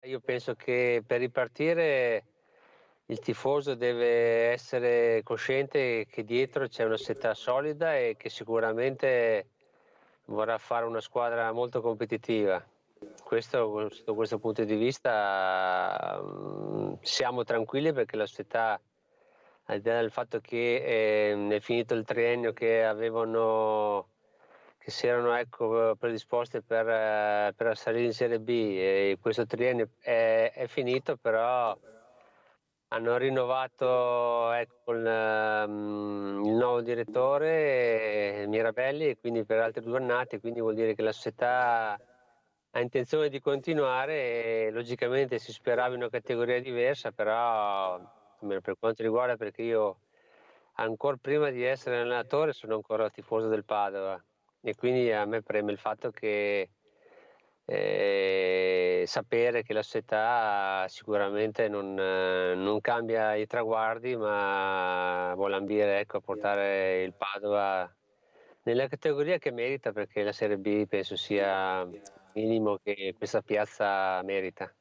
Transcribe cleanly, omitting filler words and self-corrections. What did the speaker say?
Io penso che per ripartire il tifoso deve essere cosciente che dietro c'è una società solida e che sicuramente vorrà fare una squadra molto competitiva. Questo, sotto questo punto di vista, siamo tranquilli perché la società, al di là del fatto che è finito il triennio che si erano, ecco, predisposte per salire in Serie B, e questo triennio è finito, però hanno rinnovato, ecco, il nuovo direttore, Mirabelli, e quindi per altri 2 annate, quindi vuol dire che la società ha intenzione di continuare, e logicamente si sperava in una categoria diversa, però almeno per quanto riguarda, perché io ancora prima di essere allenatore sono ancora tifoso del Padova, e quindi a me preme il fatto che sapere che la società sicuramente non cambia i traguardi, ma vuole ambire, ecco, a portare il Padova nella categoria che merita, perché la Serie B penso sia il minimo che questa piazza merita.